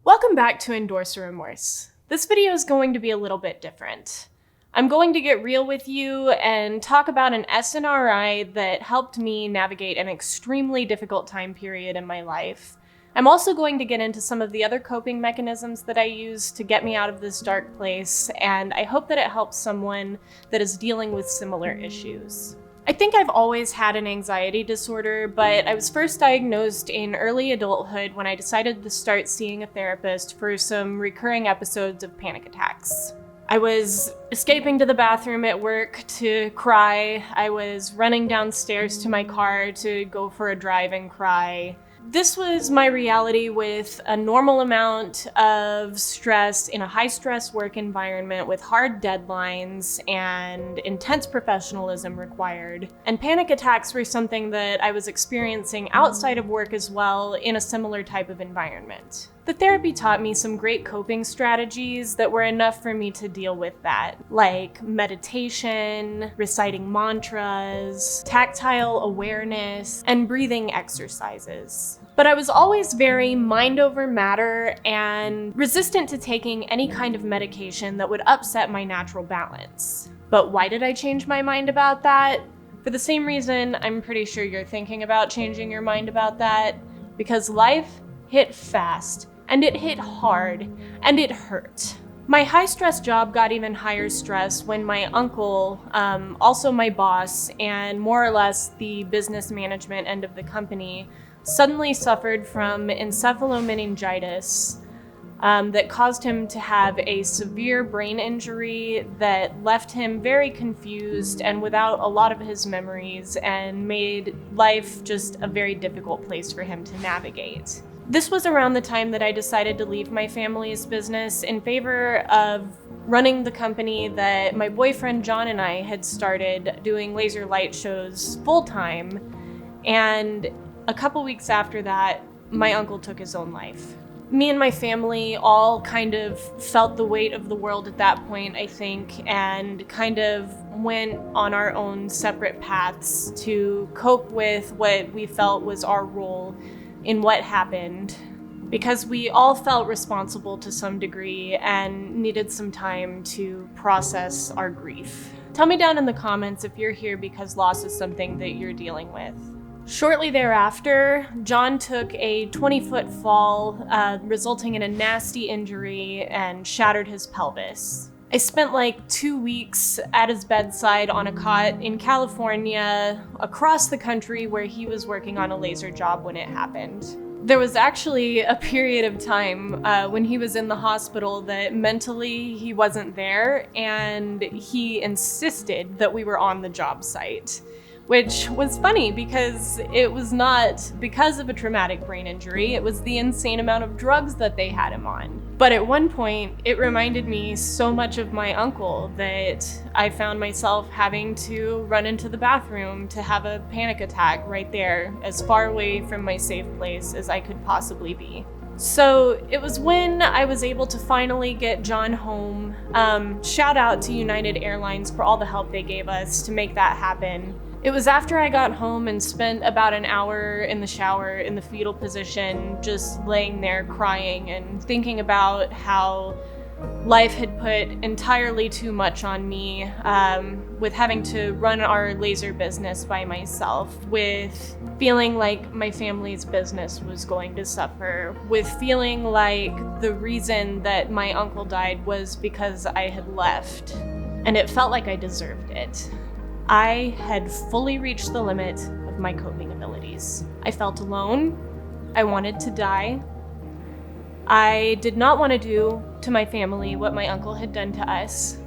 Welcome back to Endorse or Remorse. This video is going to be a little bit different. I'm going to get real with you and talk about an SNRI that helped me navigate an extremely difficult time period in my life. I'm also going to get into some of the other coping mechanisms that I use to get me out of this dark place, and I hope that it helps someone that is dealing with similar issues. I think I've always had an anxiety disorder, but I was first diagnosed in early adulthood when I decided to start seeing a therapist for some recurring episodes of panic attacks. I was escaping to the bathroom at work to cry. I was running downstairs to my car to go for a drive and cry. This was my reality with a normal amount of stress in a high-stress work environment with hard deadlines and intense professionalism required. And panic attacks were something that I was experiencing outside of work as well in a similar type of environment. The therapy taught me some great coping strategies that were enough for me to deal with that, like meditation, reciting mantras, tactile awareness, and breathing exercises. But I was always very mind over matter and resistant to taking any kind of medication that would upset my natural balance. But why did I change my mind about that? For the same reason I'm pretty sure you're thinking about changing your mind about that, because life hit fast. And it hit hard, and it hurt. My high-stress job got even higher stress when my uncle, also my boss, and more or less the business management end of the company, suddenly suffered from encephalomeningitis that caused him to have a severe brain injury that left him very confused and without a lot of his memories and made life just a very difficult place for him to navigate. This was around the time that I decided to leave my family's business in favor of running the company that my boyfriend John and I had started doing laser light shows full-time. And a couple weeks after that, my uncle took his own life. Me and my family all kind of felt the weight of the world at that point, I think, and kind of went on our own separate paths to cope with what we felt was our role in what happened, because we all felt responsible to some degree and needed some time to process our grief. Tell me down in the comments if you're here because loss is something that you're dealing with. Shortly thereafter, John took a 20-foot fall, resulting in a nasty injury and shattered his pelvis. I spent like 2 weeks at his bedside on a cot in California, across the country where he was working on a laser job when it happened. There was actually a period of time when he was in the hospital that mentally he wasn't there, and he insisted that we were on the job site. Which was funny because it was not because of a traumatic brain injury, it was the insane amount of drugs that they had him on. But at one point, it reminded me so much of my uncle that I found myself having to run into the bathroom to have a panic attack right there, as far away from my safe place as I could possibly be. So it was when I was able to finally get John home. Shout out to United Airlines for all the help they gave us to make that happen. It was after I got home and spent about an hour in the shower in the fetal position, just laying there crying and thinking about how life had put entirely too much on me, with having to run our laser business by myself, with feeling like my family's business was going to suffer, with feeling like the reason that my uncle died was because I had left, and it felt like I deserved it. I had fully reached the limit of my coping abilities. I felt alone. I wanted to die. I did not want to do to my family what my uncle had done to us.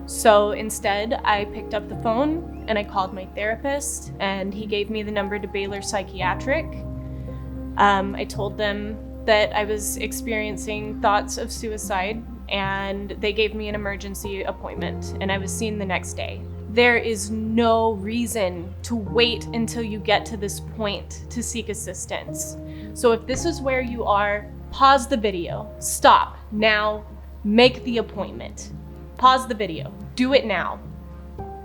So instead, I picked up the phone and I called my therapist, and he gave me the number to Baylor Psychiatric. I told them that I was experiencing thoughts of suicide, and they gave me an emergency appointment, and I was seen the next day. There is no reason to wait until you get to this point to seek assistance. So if this is where you are, pause the video, stop now, make the appointment. Pause the video, do it now.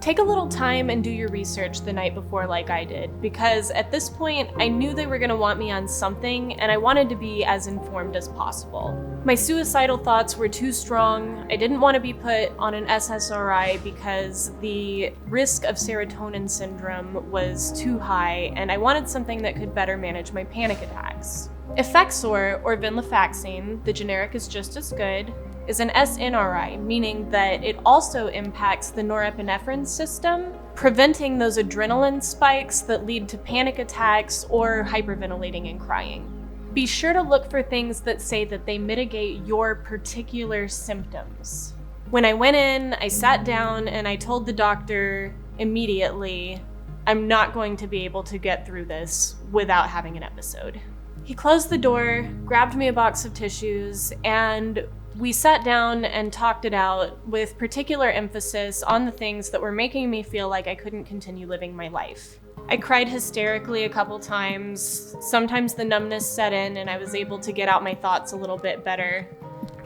Take a little time and do your research the night before like I did, because at this point, I knew they were gonna want me on something and I wanted to be as informed as possible. My suicidal thoughts were too strong. I didn't want to be put on an SSRI because the risk of serotonin syndrome was too high, and I wanted something that could better manage my panic attacks. Effexor, or venlafaxine, the generic is just as good, is an SNRI, meaning that it also impacts the norepinephrine system, preventing those adrenaline spikes that lead to panic attacks or hyperventilating and crying. Be sure to look for things that say that they mitigate your particular symptoms. When I went in, I sat down and I told the doctor immediately, I'm not going to be able to get through this without having an episode. He closed the door, grabbed me a box of tissues, and we sat down and talked it out with particular emphasis on the things that were making me feel like I couldn't continue living my life. I cried hysterically a couple times. Sometimes the numbness set in and I was able to get out my thoughts a little bit better.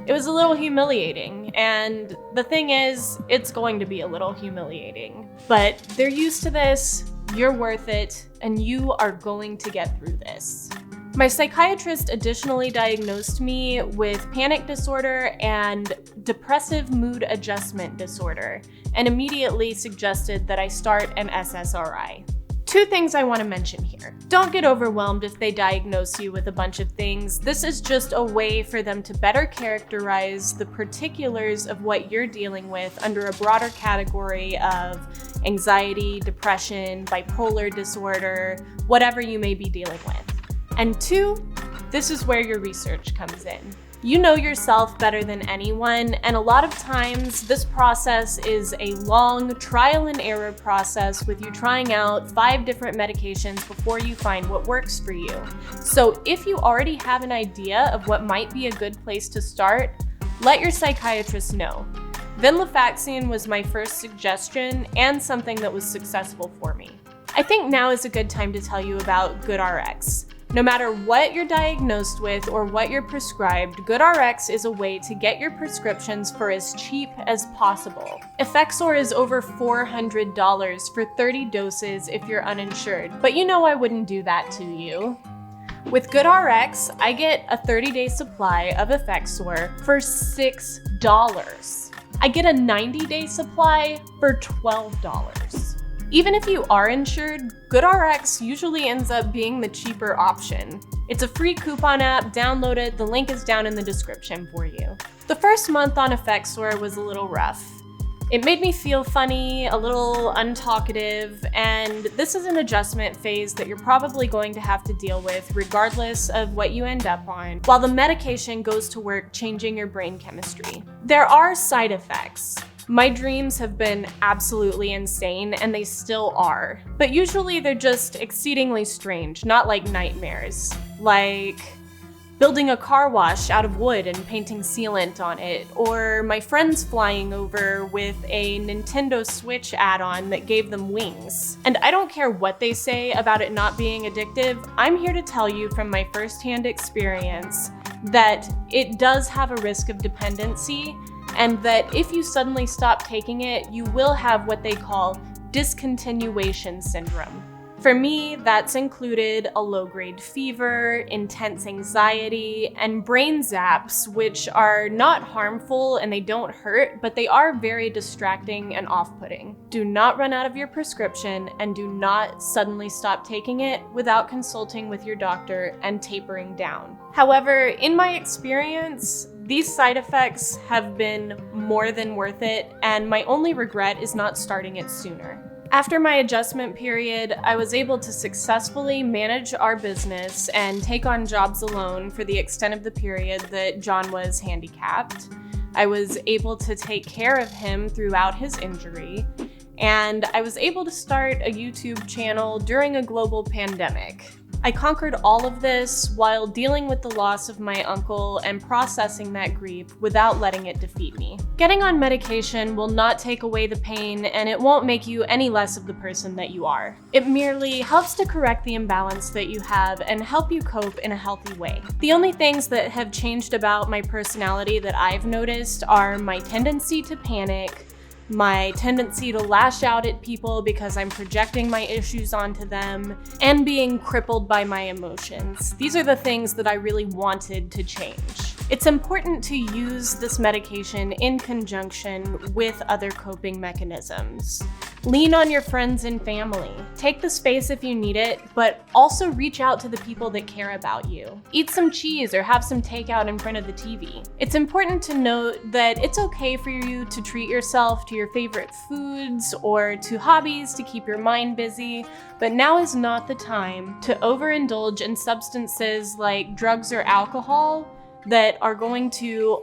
It was a little humiliating, and the thing is, it's going to be a little humiliating. But they're used to this, you're worth it, and you are going to get through this. My psychiatrist additionally diagnosed me with panic disorder and depressive mood adjustment disorder, and immediately suggested that I start an SSRI. Two things I want to mention here. Don't get overwhelmed if they diagnose you with a bunch of things. This is just a way for them to better characterize the particulars of what you're dealing with under a broader category of anxiety, depression, bipolar disorder, whatever you may be dealing with. And two, this is where your research comes in. You know yourself better than anyone, and a lot of times this process is a long trial and error process with you trying out 5 different medications before you find what works for you. So if you already have an idea of what might be a good place to start, let your psychiatrist know. Venlafaxine was my first suggestion and something that was successful for me. I think now is a good time to tell you about GoodRx. No matter what you're diagnosed with or what you're prescribed, GoodRx is a way to get your prescriptions for as cheap as possible. Effexor is over $400 for 30 doses if you're uninsured, but you know I wouldn't do that to you. With GoodRx, I get a 30-day supply of Effexor for $6. I get a 90-day supply for $12. Even if you are insured, GoodRx usually ends up being the cheaper option. It's a free coupon app, download it, the link is down in the description for you. The first month on Effexor was a little rough. It made me feel funny, a little untalkative, and this is an adjustment phase that you're probably going to have to deal with regardless of what you end up on, while the medication goes to work changing your brain chemistry. There are side effects. My dreams have been absolutely insane, and they still are. But usually they're just exceedingly strange, not like nightmares. Like building a car wash out of wood and painting sealant on it, or my friends flying over with a Nintendo Switch add-on that gave them wings. And I don't care what they say about it not being addictive, I'm here to tell you from my firsthand experience that it does have a risk of dependency, and that if you suddenly stop taking it, you will have what they call discontinuation syndrome. For me, that's included a low-grade fever, intense anxiety, and brain zaps, which are not harmful and they don't hurt, but they are very distracting and off-putting. Do not run out of your prescription, and do not suddenly stop taking it without consulting with your doctor and tapering down. However, in my experience, these side effects have been more than worth it, and my only regret is not starting it sooner. After my adjustment period, I was able to successfully manage our business and take on jobs alone for the extent of the period that John was handicapped. I was able to take care of him throughout his injury, and I was able to start a YouTube channel during a global pandemic. I conquered all of this while dealing with the loss of my uncle and processing that grief without letting it defeat me. Getting on medication will not take away the pain, and it won't make you any less of the person that you are. It merely helps to correct the imbalance that you have and help you cope in a healthy way. The only things that have changed about my personality that I've noticed are my tendency to panic, my tendency to lash out at people because I'm projecting my issues onto them, and being crippled by my emotions. These are the things that I really wanted to change. It's important to use this medication in conjunction with other coping mechanisms. Lean on your friends and family. Take the space if you need it, but also reach out to the people that care about you. Eat some cheese or have some takeout in front of the TV. It's important to note that it's okay for you to treat yourself to your favorite foods or to hobbies to keep your mind busy, but now is not the time to overindulge in substances like drugs or alcohol that are going to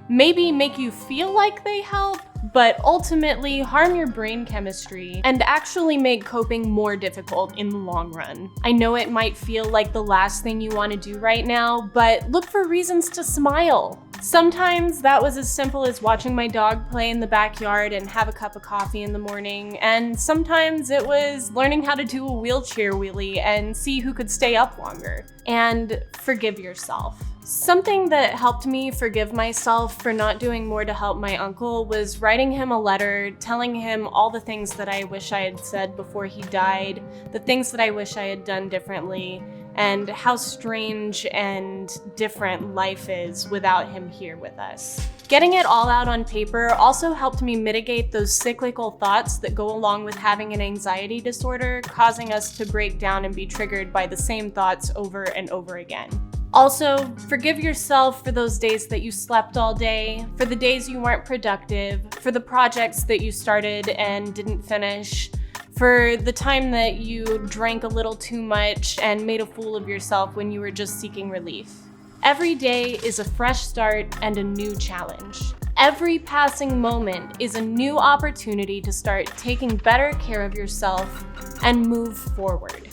maybe make you feel like they help, but ultimately harm your brain chemistry and actually make coping more difficult in the long run. I know it might feel like the last thing you want to do right now, but look for reasons to smile. Sometimes that was as simple as watching my dog play in the backyard and have a cup of coffee in the morning, and sometimes it was learning how to do a wheelchair wheelie and see who could stay up longer. And forgive yourself. Something that helped me forgive myself for not doing more to help my uncle was writing him a letter, telling him all the things that I wish I had said before he died, the things that I wish I had done differently, and how strange and different life is without him here with us. Getting it all out on paper also helped me mitigate those cyclical thoughts that go along with having an anxiety disorder, causing us to break down and be triggered by the same thoughts over and over again. Also, forgive yourself for those days that you slept all day, for the days you weren't productive, for the projects that you started and didn't finish, for the time that you drank a little too much and made a fool of yourself when you were just seeking relief. Every day is a fresh start and a new challenge. Every passing moment is a new opportunity to start taking better care of yourself and move forward.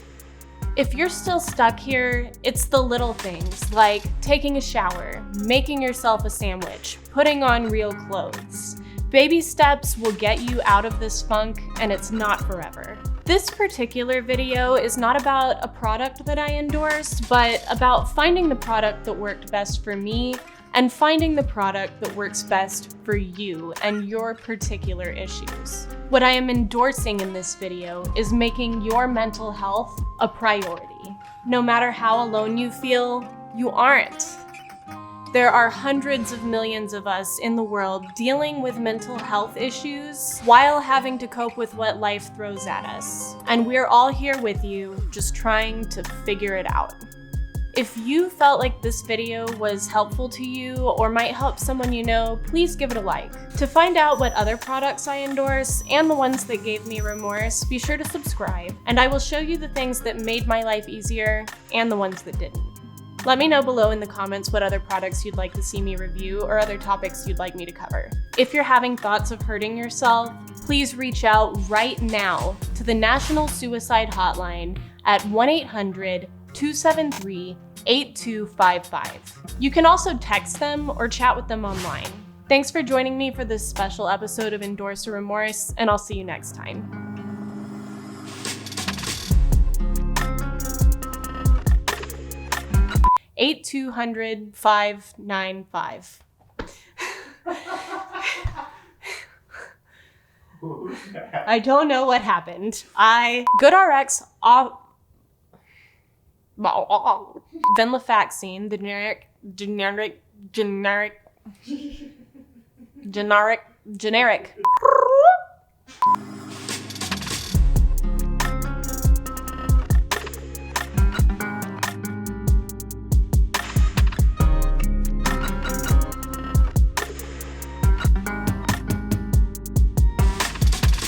If you're still stuck here, it's the little things like taking a shower, making yourself a sandwich, putting on real clothes. Baby steps will get you out of this funk, and it's not forever. This particular video is not about a product that I endorsed, but about finding the product that worked best for me and finding the product that works best for you and your particular issues. What I am endorsing in this video is making your mental health a priority. No matter how alone you feel, you aren't. There are hundreds of millions of us in the world dealing with mental health issues while having to cope with what life throws at us. And we're all here with you, just trying to figure it out. If you felt like this video was helpful to you or might help someone you know, please give it a like. To find out what other products I endorse and the ones that gave me remorse, be sure to subscribe, and I will show you the things that made my life easier and the ones that didn't. Let me know below in the comments what other products you'd like to see me review or other topics you'd like me to cover. If you're having thoughts of hurting yourself, please reach out right now to the National Suicide Hotline at 1-800-273-8255. You can also text them or chat with them online. Thanks for joining me for this special episode of Endorse or Remorse, and I'll see you next time. 800-595. I don't know what happened. GoodRx off. Venlafaxine, the generic.